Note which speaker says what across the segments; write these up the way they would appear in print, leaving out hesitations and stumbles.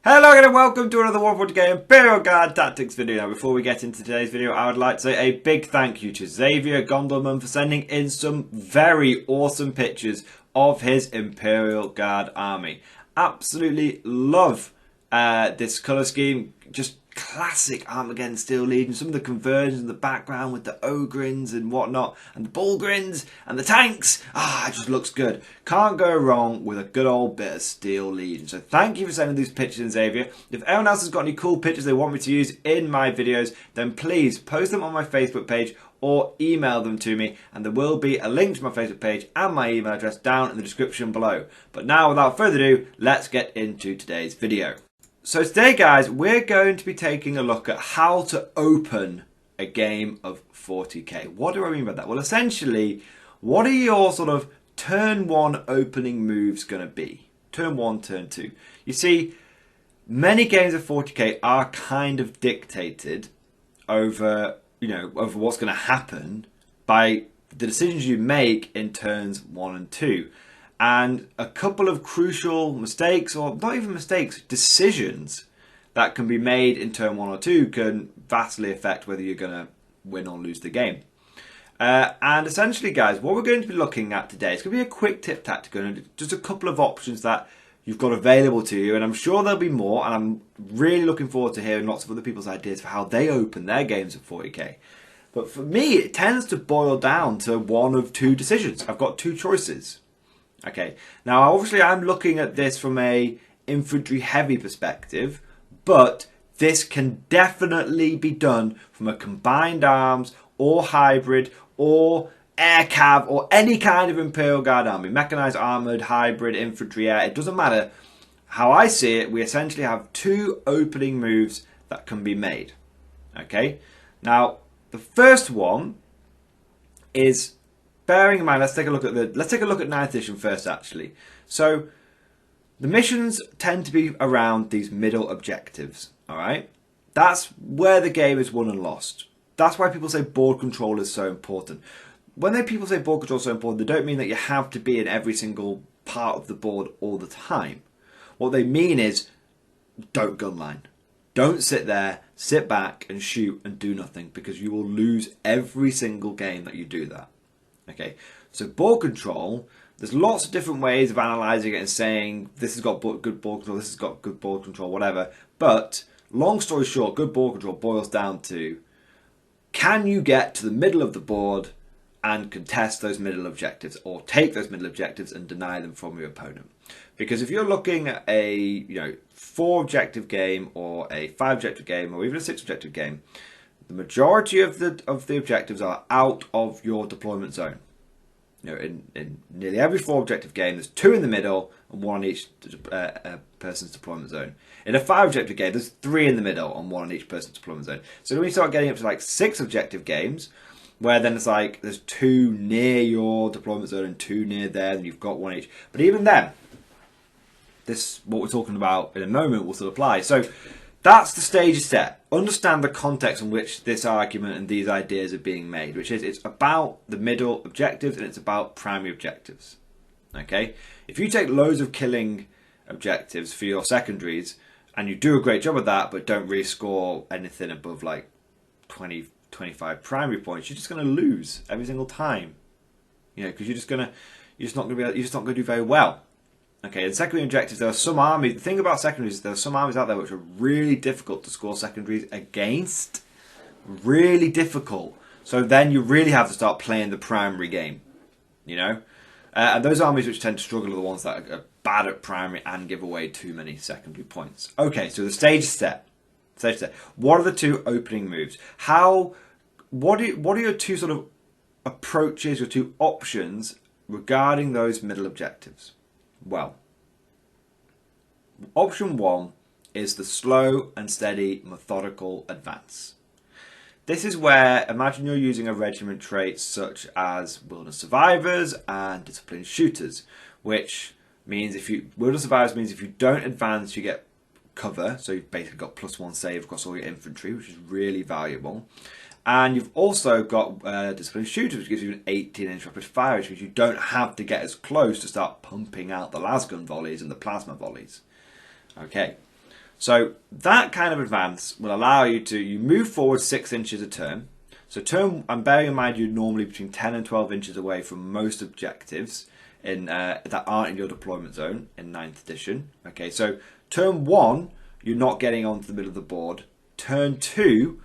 Speaker 1: Hello and welcome to another War 40k Imperial Guard Tactics video. Now before we get into today's video, I would like to say a big thank you to Xavier Gondelman for sending in some very awesome pictures of his Imperial Guard army. Absolutely love this colour scheme, just classic Armageddon Steel Legion. Some of the conversions in the background with the Ogrins and whatnot, and the Bullgrins and the tanks. It just looks good. Can't go wrong with a good old bit of Steel Legion. So thank you for sending these pictures in, Xavier. If anyone else has got any cool pictures they want me to use in my videos, then please post them on my Facebook page or email them to me, and there will be a link to my Facebook page and my email address down in the description below. But now, without further ado, let's get into today's video. So today, guys, we're going to be taking a look at how to open a game of 40k. What do I mean by that? Well, essentially, what are your sort of turn one opening moves going to be? Turn one, turn two. You see, many games of 40k are kind of dictated over, over what's going to happen by the decisions you make in turns 1 and 2. And a couple of crucial mistakes, or not even mistakes, decisions that can be made in turn 1 or 2 can vastly affect whether you're going to win or lose the game. And essentially, guys, what we're going to be looking at today is going to be a quick tip tactic, and just a couple of options that you've got available to you. And I'm sure there'll be more, and I'm really looking forward to hearing lots of other people's ideas for how they open their games of 40k. But for me, it tends to boil down to one of two decisions. I've got two choices. Okay, now obviously I'm looking at this from a infantry heavy perspective, but this can definitely be done from a combined arms or hybrid or air cav or any kind of Imperial Guard army, mechanized, armored, hybrid, infantry, air, it doesn't matter. How I see it, we essentially have two opening moves that can be made. Okay, now the first one is, bearing in mind, let's take a look at 9th edition first, actually. So the missions tend to be around these middle objectives. All right, that's where the game is won and lost. That's why people say board control is so important. When people say board control is so important, they don't mean that you have to be in every single part of the board all the time. What they mean is, don't gunline. Don't sit there, sit back and shoot and do nothing, because you will lose every single game that you do that. Okay, so board control, there's lots of different ways of analysing it and saying this has got good board control, this has got good board control, whatever. But long story short, good board control boils down to, can you get to the middle of the board and contest those middle objectives, or take those middle objectives and deny them from your opponent? Because if you're looking at a 4 objective game or a 5 objective game or even a 6 objective game, the majority of the objectives are out of your deployment zone. In nearly every 4 objective game, there's 2 in the middle and 1 in each person's deployment zone. In a 5 objective game, there's 3 in the middle and 1 in each person's deployment zone. So when you start getting up to like 6 objective games, where then it's like there's 2 near your deployment zone and 2 near there, and you've got 1 each. But even then, this, what we're talking about in a moment, will still apply. So that's the stage set. Understand the context in which this argument and these ideas are being made, which is it's about the middle objectives and it's about primary objectives. Okay? If you take loads of killing objectives for your secondaries and you do a great job of that, but don't really score anything above like 20, 25 primary points, you're just going to lose every single time. Because you're just not going to do very well. Okay, and secondary objectives, there are some armies, the thing about secondaries is there are some armies out there which are really difficult to score secondaries against. Really difficult. So then you really have to start playing the primary game, And those armies which tend to struggle are the ones that are bad at primary and give away too many secondary points. Okay, so the stage set. What are the two opening moves? What are your two sort of approaches, your two options regarding those middle objectives? Well, option 1 is the slow and steady methodical advance. This is where, imagine you're using a regiment trait such as Wilderness Survivors and Disciplined Shooters, which means Wilderness Survivors means if you don't advance, you get cover, so you've basically got +1 save across all your infantry, which is really valuable. And you've also got Disciplined Shooters, which gives you an 18-inch rapid fire, which means you don't have to get as close to start pumping out the lasgun volleys and the plasma volleys. Okay, So that kind of advance will allow you to, you move forward 6 inches a turn. So and bearing in mind you're normally between 10 and 12 inches away from most objectives in that aren't in your deployment zone in 9th edition. Okay, so turn 1, you're not getting onto the middle of the board. Turn 2,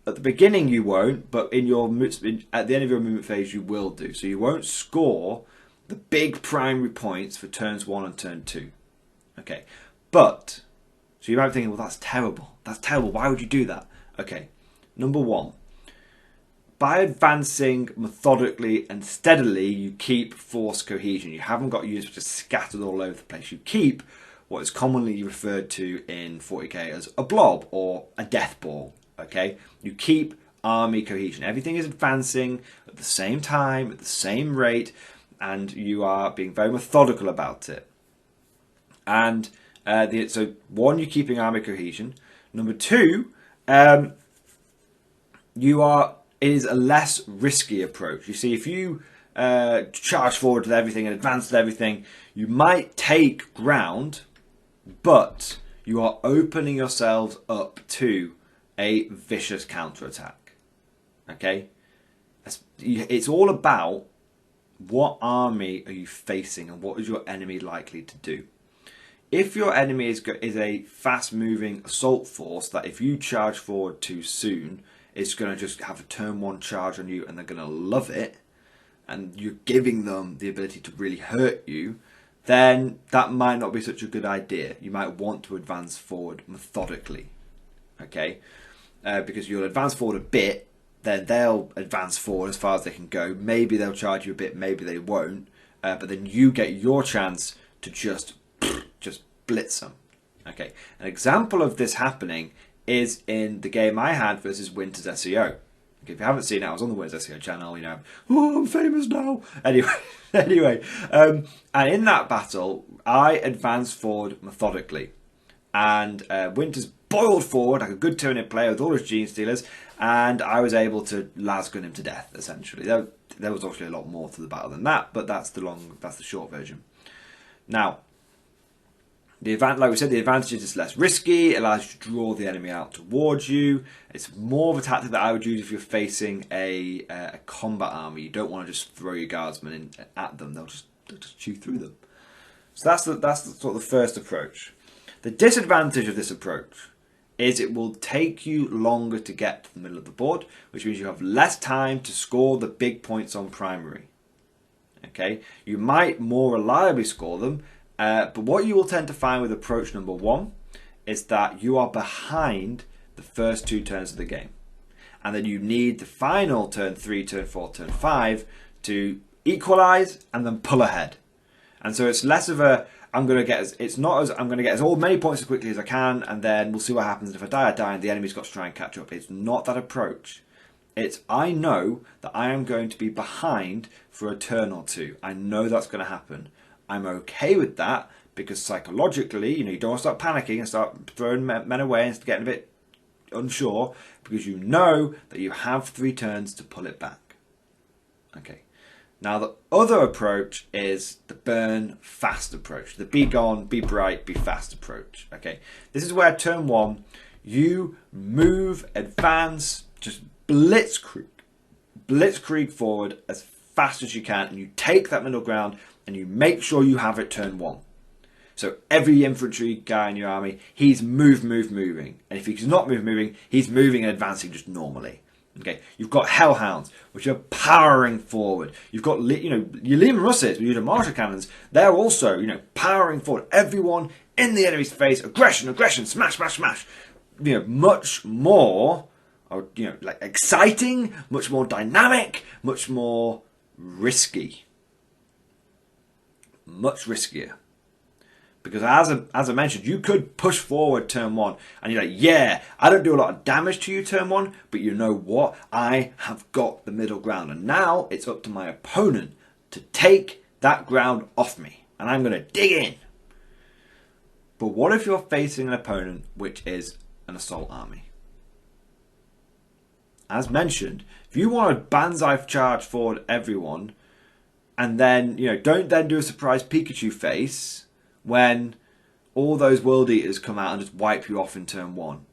Speaker 1: at the beginning you won't, but at the end of your movement phase you will do. So you won't score the big primary points for turns 1 and turn 2. Okay, but, so you might be thinking, well, that's terrible. That's terrible. Why would you do that? Okay, number 1. By advancing methodically and steadily, you keep force cohesion. You haven't got units which are scattered all over the place. You keep what is commonly referred to in 40k as a blob or a death ball. Okay, you keep army cohesion. Everything is advancing at the same time, at the same rate, and you are being very methodical about it. And so 1, you're keeping army cohesion. Number 2, it is a less risky approach. You see, if you charge forward with everything and advance with everything, you might take ground, but you are opening yourselves up to a vicious counterattack. Okay? It's all about what army are you facing and what is your enemy likely to do. If your enemy is a fast-moving assault force that if you charge forward too soon, it's going to just have a turn 1 charge on you and they're going to love it, and you're giving them the ability to really hurt you, then that might not be such a good idea. You might want to advance forward methodically. Okay? Because you'll advance forward a bit, then they'll advance forward as far as they can go. Maybe they'll charge you a bit, maybe they won't. But then you get your chance to just blitz them. Okay, an example of this happening is in the game I had versus Winter's SEO. Okay, if you haven't seen it, I was on the Winter's SEO channel, you know. Oh, I'm famous now. Anyway, and in that battle, I advanced forward methodically. And Winter's boiled forward like a good Tyrannid player with all his gene stealers, and I was able to lasgun him to death, essentially. There was obviously a lot more to the battle than that, but that's the short version. Now, like we said, the advantage is it's less risky. It allows you to draw the enemy out towards you. It's more of a tactic that I would use if you're facing a combat army. You don't want to just throw your guardsmen at them. They'll just chew through them. So that's sort of the first approach. The disadvantage of this approach is it will take you longer to get to the middle of the board, which means you have less time to score the big points on primary. Okay, you might more reliably score them, but what you will tend to find with approach number 1 is that you are behind the first 2 turns of the game. And then you need the final turn 3, turn 4, turn 5 to equalise and then pull ahead. And so it's less of a, I'm going to get as many points as quickly as I can, and then we'll see what happens. If I die, and the enemy's got to try and catch up. It's not that approach. It's, I know that I am going to be behind for a turn or 2. I know that's going to happen. I'm okay with that because psychologically, you don't want to start panicking and start throwing men away and getting a bit unsure, because you know that you have 3 turns to pull it back. Okay. Now the other approach is the burn fast approach, the be gone, be bright, be fast approach. Okay. This is where turn 1, you move, advance, just blitzkrieg forward as fast as you can, and you take that middle ground and you make sure you have it turn 1. So every infantry guy in your army, he's moving. And if he's not moving, he's moving and advancing just normally. Okay, you've got hellhounds, which are powering forward. You've got, your Lehman Russets, with your martial cannons. They're also, powering forward. Everyone in the enemy's face, aggression, smash. Much more, exciting, much more dynamic, much more risky. Much riskier. Because as I mentioned, you could push forward turn 1 and you're like, yeah, I don't do a lot of damage to you turn 1, but you know what? I have got the middle ground, and now it's up to my opponent to take that ground off me, and I'm going to dig in. But what if you're facing an opponent which is an assault army? As mentioned, if you want to banzai charge forward everyone, and then, don't then do a surprise Pikachu face when all those World Eaters come out and just wipe you off in turn 1.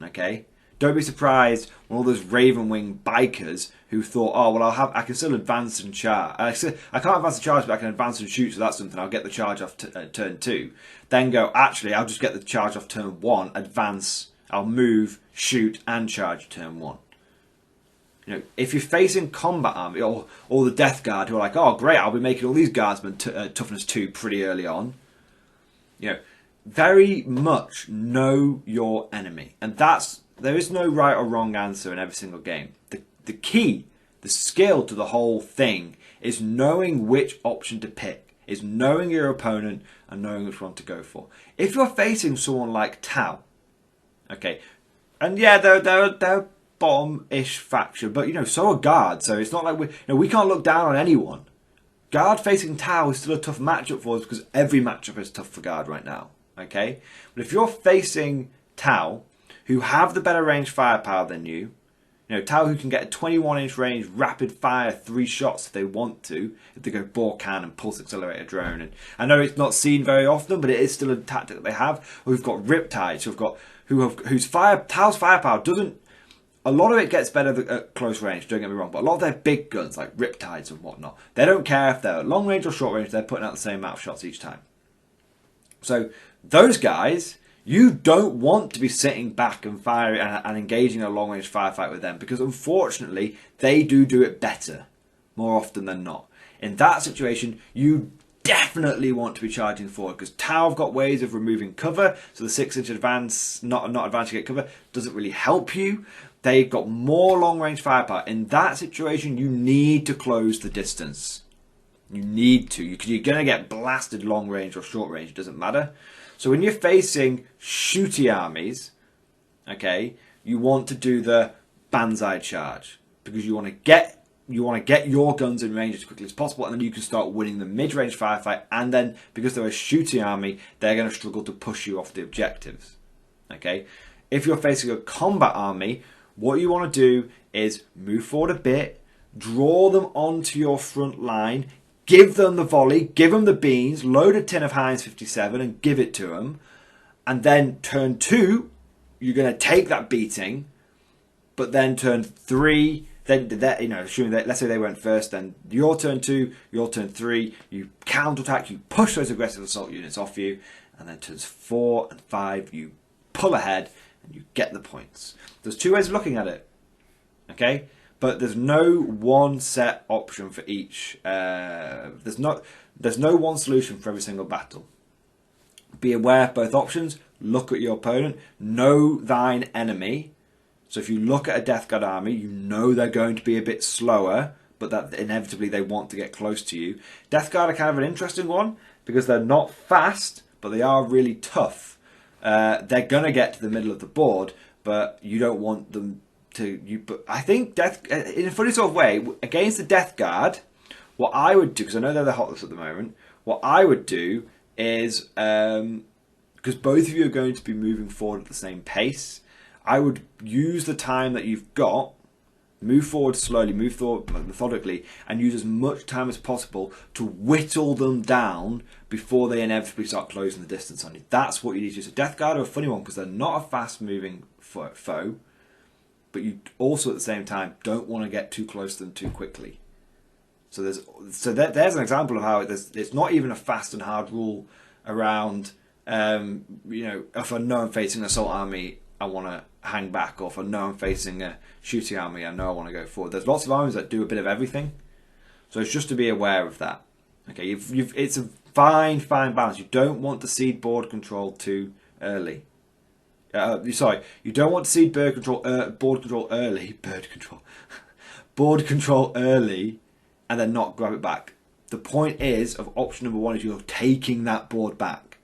Speaker 1: Okay? Don't be surprised when all those Ravenwing bikers who thought, oh, well, I can still advance and charge. I can't advance and charge, but I can advance and shoot, so that's something. I'll get the charge off turn 2. Then go, actually, I'll just get the charge off turn 1, advance, I'll move, shoot, and charge turn 1. You know, if you're facing combat army or the Death Guard who are like, oh, great, I'll be making all these guardsmen toughness 2 pretty early on. You know, very much know your enemy. And there is no right or wrong answer in every single game. The key, the skill to the whole thing is knowing which option to pick, is knowing your opponent and knowing which one to go for. If you're facing someone like Tau, okay, and yeah, they're bottom-ish faction, but you know, so are Guard, so it's not like we can't look down on anyone. Guard facing Tau is still a tough matchup for us because every matchup is tough for Guard right now, okay? But if you're facing Tau, who have the better range firepower than you know, Tau who can get a 21-inch range, rapid fire 3 shots if they want to, if they go bore cannon, pulse accelerator drone. And I know it's not seen very often, but it is still a tactic that they have. We've got Riptides, Tau's firepower doesn't. A lot of it gets better at close range, don't get me wrong, but a lot of their big guns, like Riptides and whatnot, they don't care if they're long range or short range, they're putting out the same amount of shots each time. So those guys, you don't want to be sitting back and firing and engaging a long range firefight with them, because unfortunately they do it better more often than not. In that situation, you definitely want to be charging forward, because Tau have got ways of removing cover, so the 6-inch advance, not advance to get cover, doesn't really help you. They've got more long-range firepower. In that situation, you need to close the distance. You need to. You're going to get blasted long-range or short-range. It doesn't matter. So when you're facing shooty armies, okay, you want to do the banzai charge, because you want to get your guns in range as quickly as possible, and then you can start winning the mid-range firefight. And then, because they're a shooty army, they're going to struggle to push you off the objectives. Okay, if you're facing a combat army, what you want to do is move forward a bit, draw them onto your front line, give them the volley, give them the beans, load a tin of Heinz 57 and give it to them. And then turn 2, you're going to take that beating, but then turn 3, then you know, assuming that, let's say they went first, then your turn 2, your turn 3, you counterattack, you push those aggressive assault units off you, and then turns 4 and 5, you pull ahead and you get the points. There's 2 ways of looking at it, okay? But there's no one set option for each. There's no one solution for every single battle. Be aware of both options. Look at your opponent. Know thine enemy. So if you look at a Death Guard army, you know they're going to be a bit slower, but that inevitably they want to get close to you. Death Guard are kind of an interesting one, because they're not fast, but they are really tough. They're going to get to the middle of the board, but you don't want them to. But I think in a funny sort of way, against the Death Guard, what I would do, because I know they're the hotlist at the moment, what I would do is, because both of you are going to be moving forward at the same pace, I would use the time that you've got, move forward slowly, move forward methodically, and use as much time as possible to whittle them down before they inevitably start closing the distance on you. That's what you need to do. So Death Guard are a funny one, because they're not a fast-moving foe, but you also at the same time don't want to get too close to them too quickly. So there's an example of how it's not even a fast and hard rule around. You know, if I know I'm facing an assault army, I want to hang back, or if I know I'm facing a shooting army, I know I want to go forward. There's lots of armies that do a bit of everything, so it's just to be aware of that. Okay, it's a fine balance. You don't want to cede board control too early. Sorry, you don't want to cede board control early, and then not grab it back. The point of option number 1 is you're taking that board back.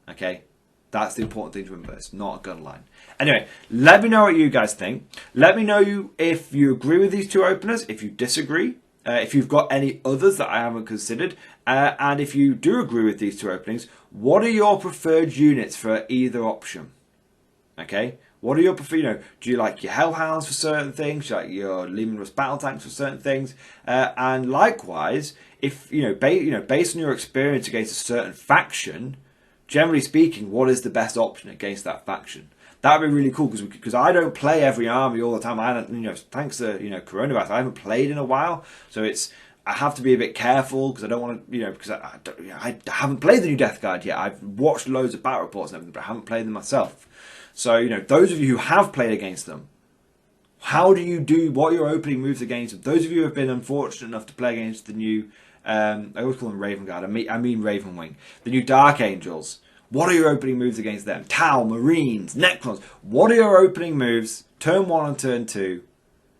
Speaker 1: Okay. That's the important thing to remember. It's not a gun line. Anyway, let me know what you guys think. Let me know if you agree with these 2 openers, if you disagree, if you've got any others that I haven't considered, and if you do agree with these 2 openings, what are your preferred units for either option? Okay, what are your preferred? You know, do you like your Hellhounds for certain things? Do you like your Lehman Russ battle tanks for certain things? And likewise, if based on your experience against a certain faction, generally speaking, what is the best option against that faction? That would be really cool, because I don't play every army all the time. I don't, thanks to coronavirus, I haven't played in a while, so I have to be a bit careful, because I don't want to, because I haven't played the new Death Guide yet. I've watched loads of battle reports and everything, but I haven't played them myself. So those of you who have played against them, how do you do? What are your opening moves against them? Those of you who have been unfortunate enough to play against the new, I always call them Raven Guard. I mean Raven Wing, the new Dark Angels. What are your opening moves against them? Tau, Marines, Necrons. What are your opening moves, turn 1 and turn 2,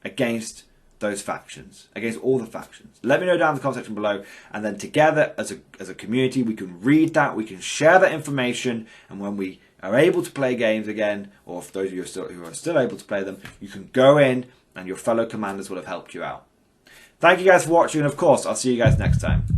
Speaker 1: against those factions, against all the factions? Let me know down in the comment section below, and then together as a community we can read that, we can share that information, and when we are able to play games again, or for those of you who are still able to play them, you can go in and your fellow commanders will have helped you out. Thank you guys for watching, and of course I'll see you guys next time.